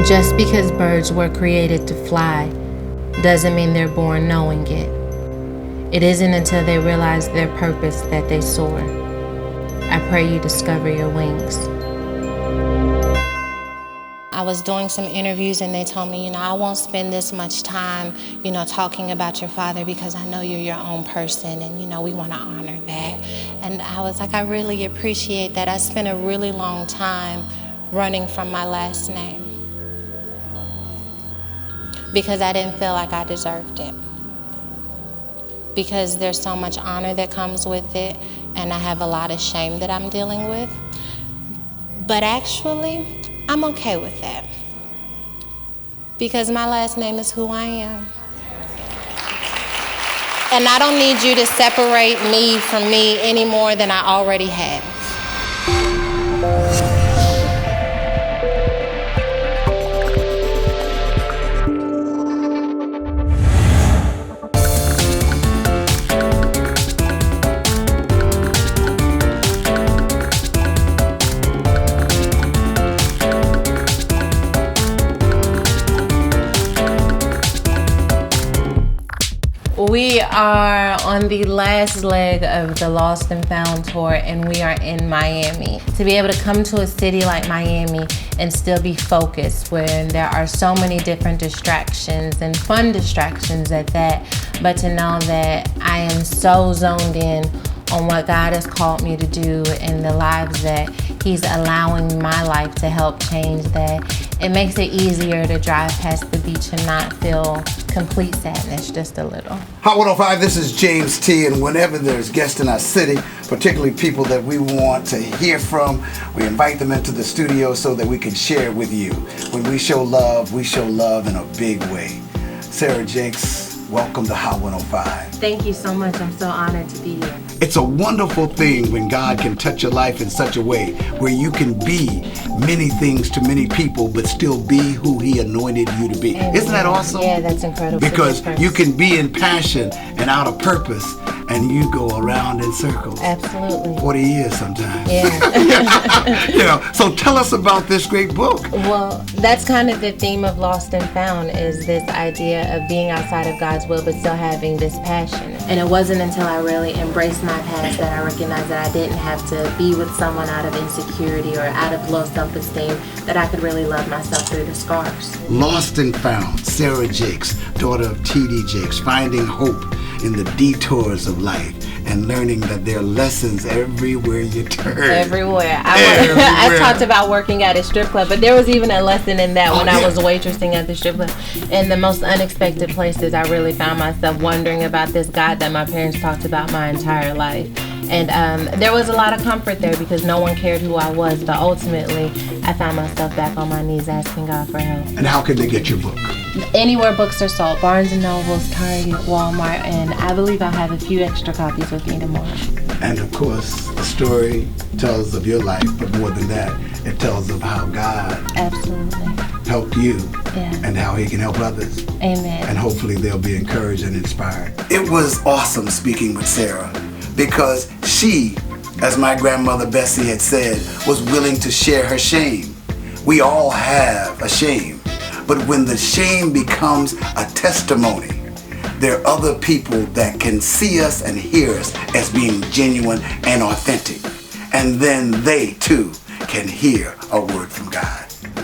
Just because birds were created to fly doesn't mean they're born knowing it. It isn't until they realize their purpose that they soar. I pray you discover your wings. I was doing some interviews and they told me, I won't spend this much time, talking about your father because I know you're your own person and, we want to honor that. And I was like, I really appreciate that. I spent a really long time running from my last name because I didn't feel like I deserved it. Because there's so much honor that comes with it, and I have a lot of shame that I'm dealing with. But actually, I'm okay with that. Because my last name is who I am. And I don't need you to separate me from me any more than I already have. We are on the last leg of the Lost and Found tour, and we are in Miami. To be able to come to a city like Miami and still be focused when there are so many different distractions and fun distractions at that, but to know that I am so zoned in on what God has called me to do and the lives that He's allowing my life to help change, that it makes it easier to drive past the beach and not feel complete sadness, just a little. Hot 105, this is James T. And whenever there's guests in our city, particularly people that we want to hear from, we invite them into the studio so that we can share it with you. When we show love in a big way. Sarah Jakes, welcome to Hot 105. Thank you so much. I'm so honored to be here. It's a wonderful thing when God can touch your life in such a way where you can be many things to many people, but still be who He anointed you to be. Amen. Isn't that awesome? Yeah, that's incredible. Because you can be in passion and out of purpose, and you go around in circles. Absolutely. 40 years sometimes. Yeah. So tell us about this great book. Well, that's kind of the theme of Lost and Found, is this idea of being outside of God's will, but still having this passion. And it wasn't until I really embraced my past that I recognized that I didn't have to be with someone out of insecurity or out of low self-esteem, that I could really love myself through the scars. Lost and Found, Sarah Jakes, daughter of T.D. Jakes, finding hope in the detours of life and learning that there are lessons everywhere you turn. Everywhere. I talked about working at a strip club, but there was even a lesson in that when I was waitressing at the strip club. In the most unexpected places, I really found myself wondering about this God that my parents talked about my entire life. And there was a lot of comfort there because no one cared who I was, but ultimately I found myself back on my knees asking God for help. And how can they get your book? Anywhere books are sold, Barnes & Nobles, Target, Walmart, and I believe I'll have a few extra copies with me tomorrow. And of course, the story tells of your life, but more than that, it tells of how God absolutely helped you and how He can help others. Amen. And hopefully they'll be encouraged and inspired. It was awesome speaking with Sarah because she, as my grandmother Bessie had said, was willing to share her shame. We all have a shame, but when the shame becomes a testimony, there are other people that can see us and hear us as being genuine and authentic. And then they too can hear a word from God.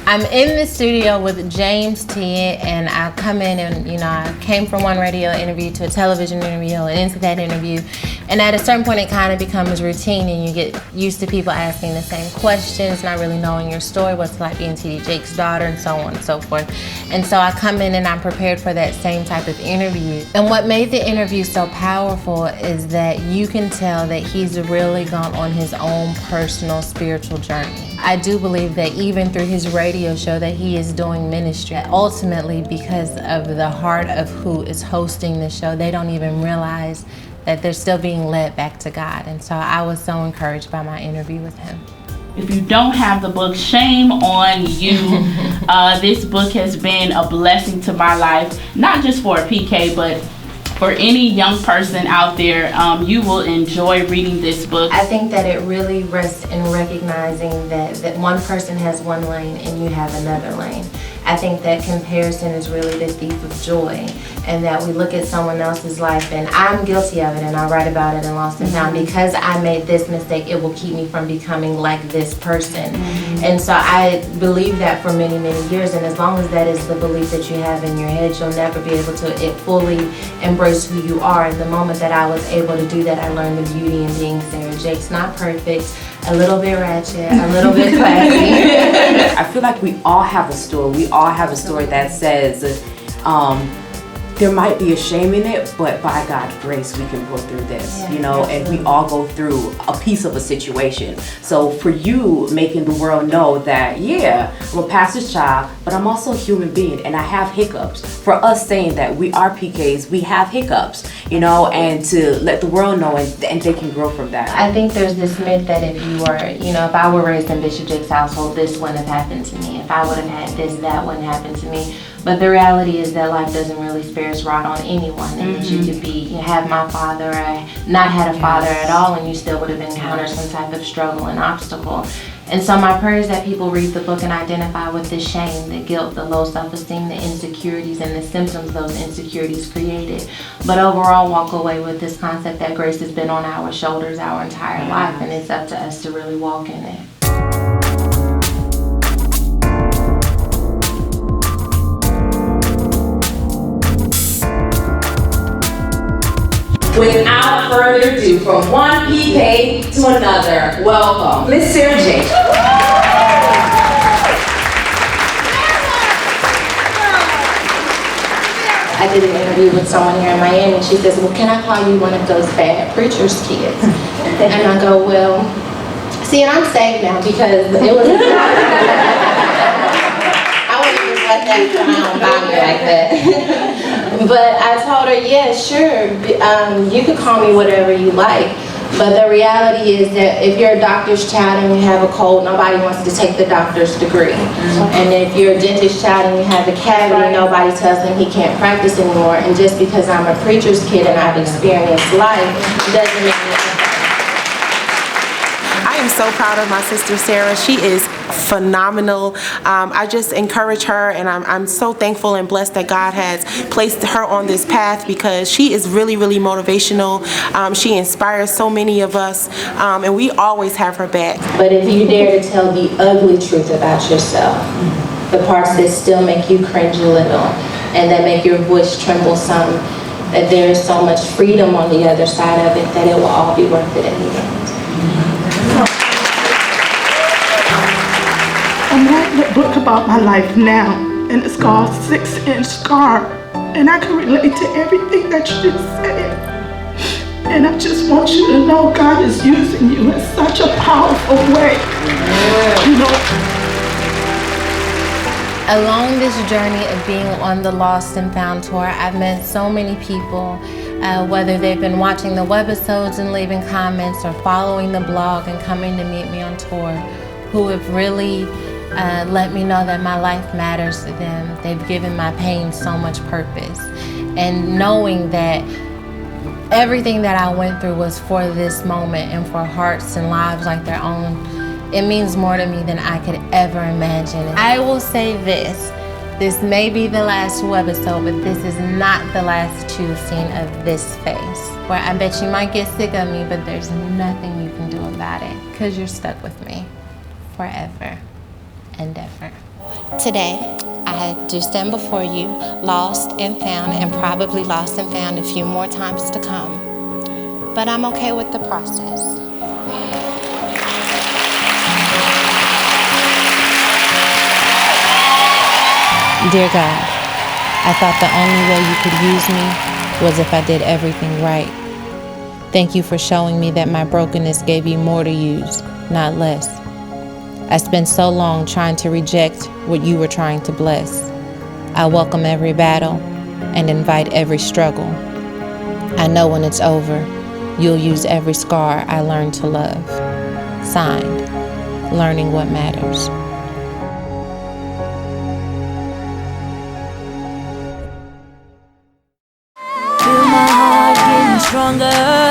I'm in the studio with James T, and I come in and, I came from one radio interview to a television interview and into that interview. And at a certain point, it kind of becomes routine and you get used to people asking the same questions, not really knowing your story, what's it like being T.D. Jakes' daughter, and so on and so forth. And so I come in and I'm prepared for that same type of interview. And what made the interview so powerful is that you can tell that he's really gone on his own personal spiritual journey. I do believe that even through his radio show that he is doing ministry. Ultimately, because of the heart of who is hosting the show, they don't even realize that they're still being led back to God. And so I was so encouraged by my interview with him. If you don't have the book, shame on you. This book has been a blessing to my life, not just for a PK, but for any young person out there, you will enjoy reading this book. I think that it really rests in recognizing that one person has one lane and you have another lane. I think that comparison is really the thief of joy, and that we look at someone else's life, and I'm guilty of it, and I write about it in Lost and Found. Because I made this mistake, it will keep me from becoming like this person. And so I believe that for many, many years, and as long as that is the belief that you have in your head, you'll never be able to fully embrace who you are. And the moment that I was able to do that, I learned the beauty in being Sarah Jake's not perfect, a little bit ratchet, a little bit classy. I feel like we all have a story. We all have a story that says there might be a shame in it, but by God's grace, we can go through this, you know, and we all go through a piece of a situation. So for you, making the world know that, yeah, I'm a pastor's child, but I'm also a human being and I have hiccups. For us saying that we are PKs, we have hiccups, you know, and to let the world know and they can grow from that. I think there's this myth that if you were, you know, if I were raised in Bishop Jake's household, this wouldn't have happened to me. If I would have had this, that wouldn't happen to me. But the reality is that life doesn't really spare its rod on anyone, and that you could have my father or not had a father at all, and you still would have encountered some type of struggle and obstacle. And so my prayer is that people read the book and identify with the shame, the guilt, the low self-esteem, the insecurities, and the symptoms those insecurities created. But overall, walk away with this concept that grace has been on our shoulders our entire life, and it's up to us to really walk in it. Without further ado, from one PK to another, welcome, Miss Sarah Jake. I did an interview with someone here in Miami, and she says, well, can I call you one of those bad preacher's kids? And I go, well, see, and I'm saved now because it was I wouldn't even let that clown buy me like that. But I told her, yeah, sure, you could call me whatever you like. But the reality is that if you're a doctor's child and you have a cold, nobody wants to take the doctor's degree. And if you're a dentist child and you have a cavity, nobody tells them he can't practice anymore. And just because I'm a preacher's kid and I've experienced life doesn't mean anything. I am so proud of my sister Sarah. She is phenomenal. I just encourage her, and I'm so thankful and blessed that God has placed her on this path, because she is really, really motivational. She inspires so many of us, and we always have her back. But if you dare to tell the ugly truth about yourself, the parts that still make you cringe a little and that make your voice tremble some, that there is so much freedom on the other side of it that it will all be worth it in the end. I'm writing a book about my life now, and it's called 6-Inch Scar, and I can relate to everything that you just said. And I just want you to know God is using you in such a powerful way. You know, along this journey of being on the Lost and Found tour, I've met so many people, whether they've been watching the webisodes and leaving comments or following the blog and coming to meet me on tour, who have really let me know that my life matters to them. They've given my pain so much purpose. And knowing that everything that I went through was for this moment and for hearts and lives like their own, it means more to me than I could ever imagine. I will say this may be the last webisode, but this is not the last you've seen of this face. Where I bet you might get sick of me, but there's nothing you can do about it, because you're stuck with me forever and ever. Today, I do stand before you, lost and found, and probably lost and found a few more times to come. But I'm okay with the process. Dear God, I thought the only way you could use me was if I did everything right. Thank you for showing me that my brokenness gave you more to use, not less. I spent so long trying to reject what you were trying to bless. I welcome every battle and invite every struggle. I know when it's over, you'll use every scar I learned to love. Signed, Learning What Matters. Feel my stronger.